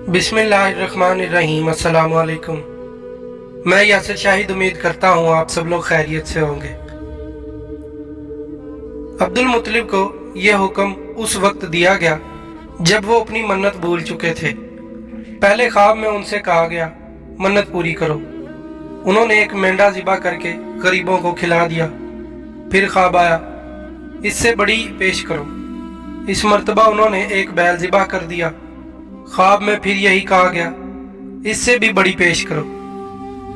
बिस्मिल्लाहिर्रहमानिर्रहीम। अस्सलाम वालेकुम। मैं यासिर शाहिद उम्मीद करता हूँ आप सब लोग खैरियत से होंगे। अब्दुल मुत्तलिब को यह हुक्म उस वक्त दिया गया जब वो अपनी मन्नत भूल चुके थे। पहले ख्वाब में उनसे कहा गया मन्नत पूरी करो। उन्होंने एक मेंढा ज़िबा करके गरीबों को खिला दिया। फिर ख्वाब आया इससे बड़ी पेश करो। इस मर्तबा उन्होंने एक बैल ज़िबा कर दिया। ख्वाब में फिर यही कहा गया इससे भी बड़ी पेश करो।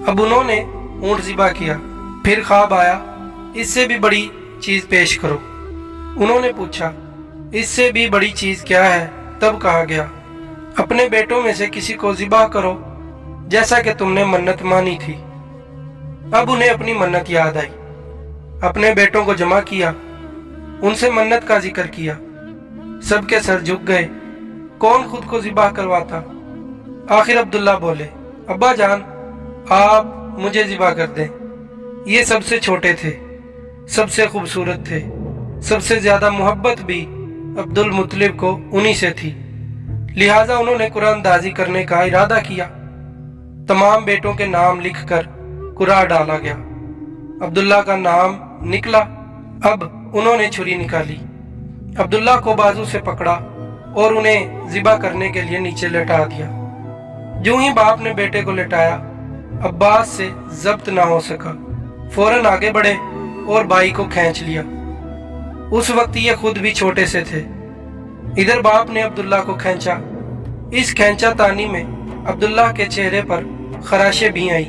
अब उन्होंने ऊँट ज़िबा किया। फिर ख्वाब आया इससे भी बड़ी चीज़ पेश करो। उन्होंने पूछा इससे भी बड़ी चीज़ क्या है? तब कहा गया अपने बेटों में से किसी को ज़िबा करो जैसा कि तुमने मन्नत मानी थी। अब उन्हें अपनी मन्नत याद आई। अपने बेटों को जमा किया, उनसे मन्नत का जिक्र किया। सबके सर झुक गए। कौन खुद को ज़िबा करवाता? आखिर अब्दुल्ला बोले अब्बा जान आप मुझे ज़िबा कर दें। ये सबसे छोटे थे, सबसे खूबसूरत थे, सबसे ज़्यादा मोहब्बत भी अब्दुल मुत्तलिब को उन्हीं से थी। लिहाजा उन्होंने कुरानदाजी करने का इरादा किया। तमाम बेटों के नाम लिखकर कुरा डाला गया। अब्दुल्ला का नाम निकला। अब उन्होंने छुरी निकाली, अब्दुल्ला को बाजू से पकड़ा और उन्हें ज़िबा करने के लिए नीचे लेटा दिया। यूं ही बाप ने बेटे को लेटाया, अब्बास से जब्त ना हो सका। फौरन आगे बढ़े और भाई को खींच लिया। उस वक्त ये खुद भी छोटे से थे। इधर बाप ने अब्दुल्ला को खींचा। इस खींचा तानी में अब्दुल्ला के चेहरे पर खराशें भी आई।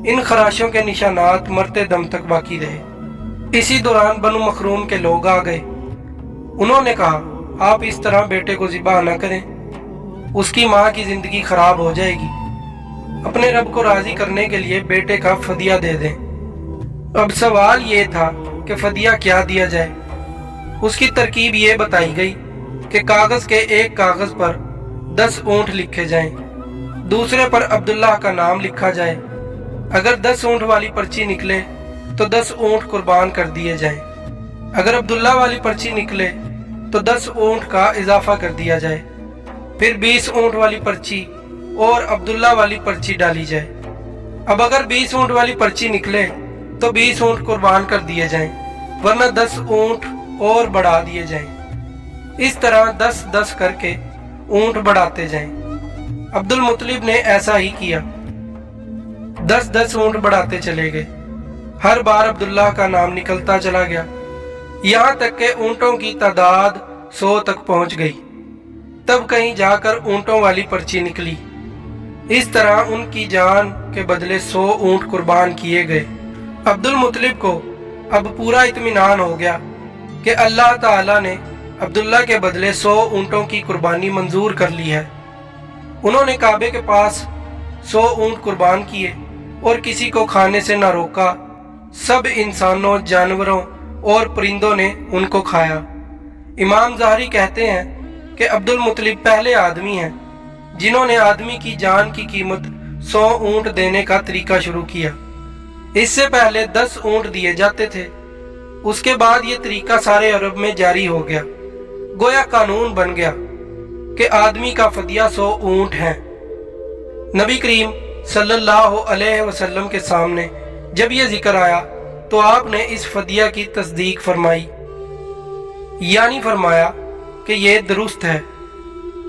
इन खराशों के निशानात मरते दम तक बाकी रहे। इसी दौरान बनु मखरूम के लोग आ गए। उन्होंने कहा आप इस तरह बेटे को ज़िबा न करें, उसकी माँ की जिंदगी खराब हो जाएगी। अपने रब को राजी करने के लिए बेटे का फदिया दे दें। अब सवाल ये था कि फदिया क्या दिया जाए। उसकी तरकीब ये बताई गई कि कागज के एक कागज पर 10 ऊँट लिखे जाएं, दूसरे पर अब्दुल्ला का नाम लिखा जाए। अगर 10 ऊँट वाली पर्ची निकले तो 10 ऊँट कुर्बान कर दिए जाएं। अगर अब्दुल्ला वाली पर्ची निकले तो 10 ऊँट का इजाफा कर दिया जाए। फिर 20 ऊँट वाली पर्ची और अब्दुल्ला वाली पर्ची डाली जाए। अब अगर 20 ऊँट वाली पर्ची निकले तो 20 ऊँट कुर्बान कर दिए जाएं, वरना 10 ऊँट और बढ़ा दिए जाएं। इस तरह 10-10 करके ऊँट बढ़ाते जाएं। अब्दुल मुत्तलिब ने ऐसा ही किया। 10-10 ऊँट बढ़ाते चले गए। हर बार अब्दुल्ला का नाम निकलता चला गया, यहाँ तक के ऊँटों की तादाद 100 तक पहुँच गई। तब कहीं जाकर ऊँटों वाली पर्ची निकली। इस तरह उनकी जान के बदले 100 ऊँट कुर्बान किए गए। अब्दुल मुत्तलिब को अब पूरा इत्मीनान हो गया कि अल्लाह ताला ने अब्दुल्ला के बदले 100 ऊँटों की कुर्बानी मंजूर कर ली है। उन्होंने काबे के पास 100 ऊँट कुर्बान किए और किसी को खाने से न रोका। सब इंसानों, जानवरों और परिंदों ने उनको खाया। इमाम ज़हरी कहते हैं कि अब्दुल मुत्तलिब पहले आदमी हैं जिन्होंने आदमी की जान की कीमत 100 ऊँट देने का तरीका शुरू किया। इससे पहले 10 ऊँट दिए जाते थे। उसके बाद ये तरीका सारे अरब में जारी हो गया। गोया कानून बन गया कि आदमी का फदिया 100 ऊँट है। नबी करीम सल्लल्लाहु अलैहि वसल्लम के सामने जब ये जिक्र आया तो आपने इस फदिया की तस्दीक फरमाई, यानी फरमाया कि ये दुरुस्त है।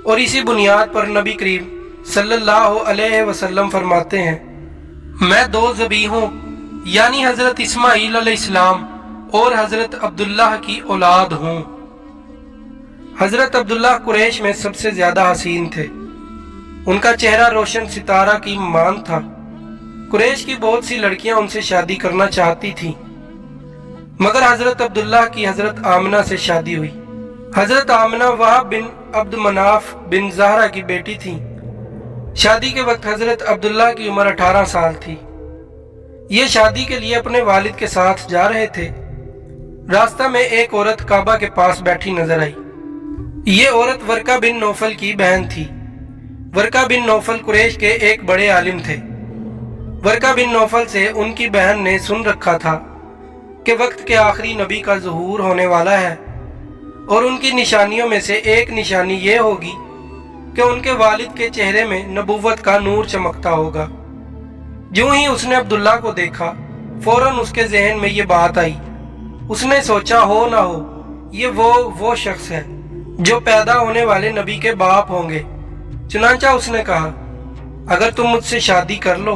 और इसी बुनियाद पर नबी करीम सल्लल्लाहु अलैहि वसल्लम फरमाते हैं मैं 2 ज़बीहों यानी हज़रत इस्माईल अलैहिस्सलाम और हज़रत अब्दुल्लाह की औलाद हूँ। हज़रत अब्दुल्लाह कुरैश में सबसे ज़्यादा हसीन थे। उनका चेहरा रोशन सितारा की मान था। कुरैश की बहुत सी लड़कियां उनसे शादी करना चाहती थीं, मगर हजरत अब्दुल्लाह की हजरत आमना से शादी हुई। हजरत आमना वहाब बिन अब्द मनाफ बिन ज़हरा की बेटी थीं। शादी के वक्त हजरत अब्दुल्लाह की उम्र 18 साल थी। ये शादी के लिए अपने वालिद के साथ जा रहे थे। रास्ता में एक औरत काबा के पास बैठी नजर आई। ये औरत वर्का बिन नौफल की बहन थी। वर्का बिन नौफल कुरैश के एक बड़े आलिम थे। वर्का बिन नौफल से उनकी बहन ने सुन रखा था कि वक्त के आखिरी नबी का ज़ुहूर होने वाला है और उनकी निशानियों में से एक निशानी ये होगी कि उनके वालिद के चेहरे में नबूवत का नूर चमकता होगा। जो ही उसने अब्दुल्ला को देखा, फौरन उसके जहन में ये बात आई। उसने सोचा हो ना हो ये वो शख्स है जो पैदा होने वाले नबी के बाप होंगे। चुनांचा उसने कहा, अगर तुम मुझसे शादी कर लो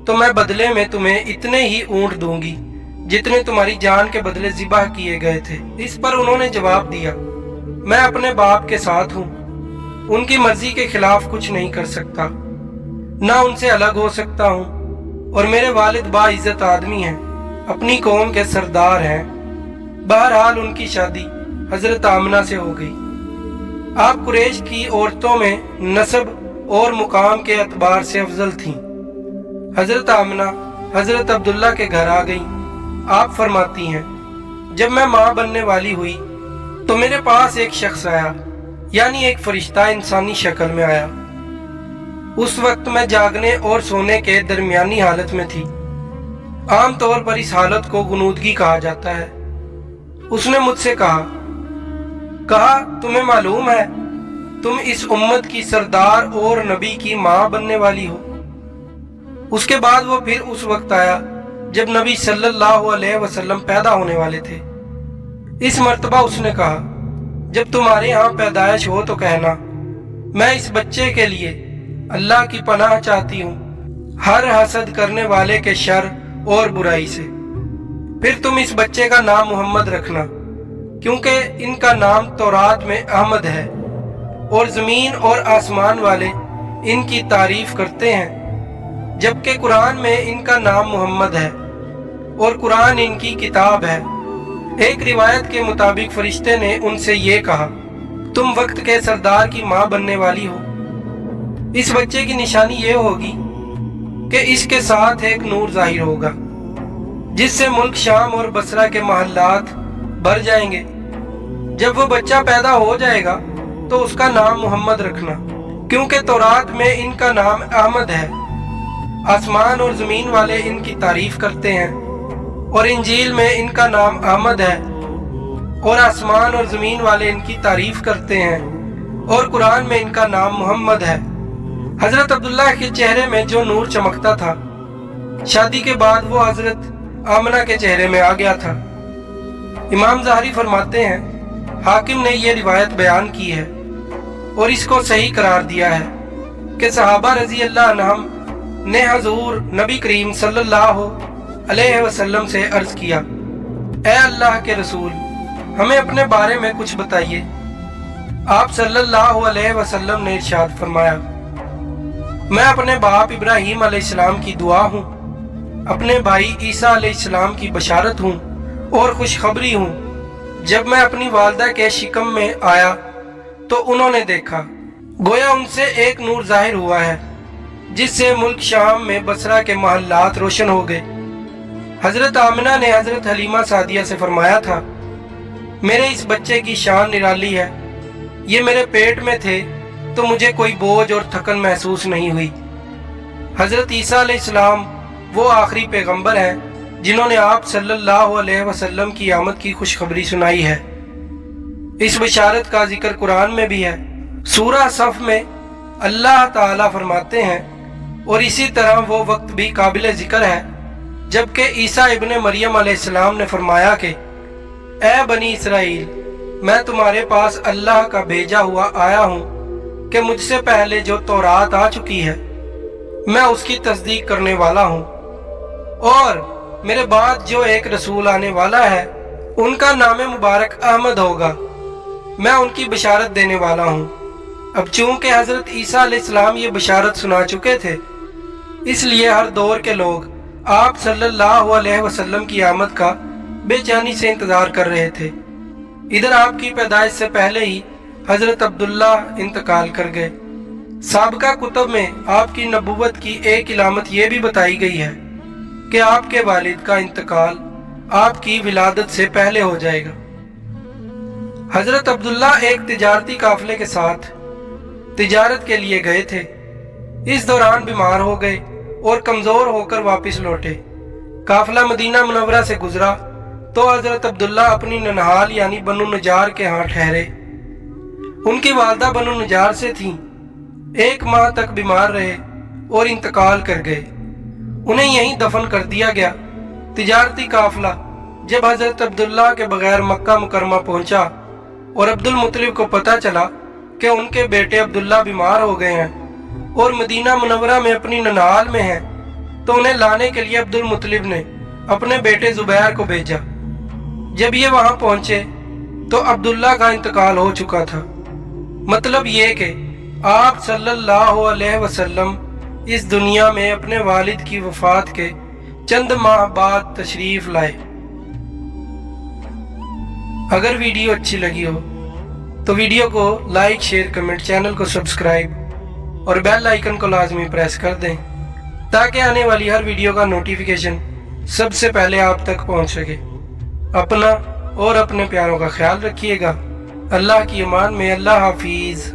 तो मैं बदले में तुम्हें इतने ही ऊंट दूंगी जितने तुम्हारी जान के बदले ज़िबह किए गए थे। इस पर उन्होंने जवाब दिया, मैं अपने बाप के साथ हूँ, उनकी मर्जी के खिलाफ कुछ नहीं कर सकता, ना उनसे अलग हो सकता हूँ, और मेरे वालिद बाइज्जत आदमी हैं, अपनी कौम के सरदार हैं। बहरहाल उनकी शादी हजरत आमना से हो गई। आप कुरैश की औरतों में नस्ब और मुकाम के एतबार से अफजल थीं। हजरत आमना हजरत अब्दुल्ला के घर आ गई। आप फरमाती हैं, जब मैं माँ बनने वाली हुई तो मेरे पास एक शख्स आया, यानी एक फरिश्ता इंसानी शक्ल में आया। उस वक्त मैं जागने और सोने के दरमियानी हालत में थी। आम तौर पर इस हालत को गुनूदगी कहा जाता है। उसने मुझसे कहा, तुम्हें मालूम है तुम इस उम्मत की सरदार और नबी की माँ बनने वाली हो। उसके बाद वो फिर उस वक्त आया जब नबी सल्लल्लाहु अलैहि वसल्लम पैदा होने वाले थे। इस मर्तबा उसने कहा, जब तुम्हारे यहाँ पैदाइश हो तो कहना, मैं इस बच्चे के लिए अल्लाह की पनाह चाहती हूँ हर हसद करने वाले के शर और बुराई से। फिर तुम इस बच्चे का नाम मोहम्मद रखना, क्योंकि इनका नाम तौरात में अहमद है और ज़मीन और आसमान वाले इनकी तारीफ करते हैं, जबकि कुरान में इनका नाम मोहम्मद है और कुरान इनकी किताब है। एक रिवायत के मुताबिक फरिश्ते ने उनसे ये कहा, तुम वक्त के सरदार की माँ बनने वाली हो। इस बच्चे की निशानी ये होगी कि इसके साथ एक नूर जाहिर होगा जिससे मुल्क शाम और बसरा के महल्लात भर जाएंगे। जब वो बच्चा पैदा हो जाएगा तो उसका नाम मोहम्मद रखना, क्योंकि तौरात में इनका नाम अहमद है। आसमान और ज़मीन वाले इनकी तारीफ करते हैं और इंजील में इनका नाम अहमद है और आसमान और ज़मीन वाले इनकी तारीफ करते हैं और कुरान में इनका नाम मोहम्मद है। हजरत अब्दुल्ला के चेहरे में जो नूर चमकता था, शादी के बाद वो हजरत आमना के चेहरे में आ गया था। इमाम ज़हरी फरमाते हैं, हाकिम ने ये रिवायत बयान की है और इसको सही करार दिया है कि सहाबा रजी अल्लाह अन्हुम ने हजूर नबी करीम सल्लल्लाहु अलैहि वसल्लम से अर्ज किया, ए अल्लाह के रसूल, हमें अपने बारे में कुछ बताइए। आप सल्लल्लाहु अलैहि वसल्लम ने इरशाद फरमाया, मैं अपने बाप इब्राहीम अलैहिस्सलाम की दुआ हूँ, अपने भाई ईसा अलैहिस्सलाम की बशारत हूँ और खुशखबरी हूँ। जब मैं अपनी वालदा के शिकम में आया तो उन्होंने देखा, गोया उनसे एक नूर जाहिर हुआ है जिससे मुल्क शाम में बसरा के महल्लात रोशन हो गए। हजरत आमिना ने हजरत हलीमा सादिया से फरमाया था, मेरे इस बच्चे की शान निराली है। ये मेरे पेट में थे तो मुझे कोई बोझ और थकन महसूस नहीं हुई। हजरत ईसा अलैहिस्सलाम वो आखिरी पैगंबर हैं जिन्होंने आप सल्लल्लाहु अलैहि वसल्लम की आमद की खुशखबरी सुनाई है। इस बशारत का जिक्र कुरान में भी है। सूरह सफ में अल्लाह ताला फरमाते हैं, और इसी तरह वो वक्त भी काबिल जिक्र है जबकि ईसा इब्ने मरियम अलैहिस्सलाम ने फरमाया कि ए बनी इसराइल, मैं तुम्हारे पास अल्लाह का भेजा हुआ आया हूँ कि मुझसे पहले जो तौरात आ चुकी है मैं उसकी तस्दीक करने वाला हूँ, और मेरे बाद जो एक रसूल आने वाला है उनका नाम मुबारक अहमद होगा। मैं उनकी बशारत देने वाला हूँ। अब चूंकि हजरत ईसा अलैहिस्सलाम ये बशारत सुना चुके थे, इसलिए हर दौर के लोग आप सल्लल्लाहु अलैहि वसल्लम की आमद का बेचैनी से इंतजार कर रहे थे। इधर आपकी पैदाइश से पहले ही हजरत अब्दुल्ला इंतकाल कर गए। साबका कुतब में आपकी नबुव्वत की एक इलामत ये भी बताई गई है कि आपके वालिद का इंतकाल आपकी विलादत से पहले हो जाएगा। हजरत अब्दुल्ला एक तिजारती काफिले के साथ तिजारत के लिए गए थे। इस दौरान बीमार हो गए और कमजोर होकर वापस लौटे। काफिला मदीना मुनव्वरा से गुजरा तो हजरत अब्दुल्ला अपनी ननहाल यानी बनु नजार के यहाँ ठहरे। उनकी वालदा बनु नजार से थीं, 1 माह तक बीमार रहे और इंतकाल कर गए। उन्हें यहीं दफन कर दिया गया। तिजारती काफिला जब हजरत अब्दुल्ला के बगैर मक्का मुकरमा पहुंचा और अब्दुल मुत्तलिब को पता चला कि उनके बेटे अब्दुल्ला बीमार हो गए हैं और मदीना मुनव्वरा में अपनी ननाल में हैं, तो उन्हें लाने के लिए अब्दुल मुत्तलिब ने अपने बेटे जुबैर को भेजा। जब ये वहां पहुंचे तो अब्दुल्ला का इंतकाल हो चुका था। मतलब ये कि आप सल्लल्लाहु अलैहि वसल्लम इस दुनिया में अपने वालिद की वफात के चंद माह बाद तशरीफ लाए। अगर वीडियो अच्छी लगी हो तो वीडियो को लाइक, शेयर, कमेंट, चैनल को सब्सक्राइब और बेल आइकन को लाजमी प्रेस कर दें ताकि आने वाली हर वीडियो का नोटिफिकेशन सबसे पहले आप तक पहुंच सके। अपना और अपने प्यारों का ख्याल रखिएगा। अल्लाह की अमान में। अल्लाह हाफिज़।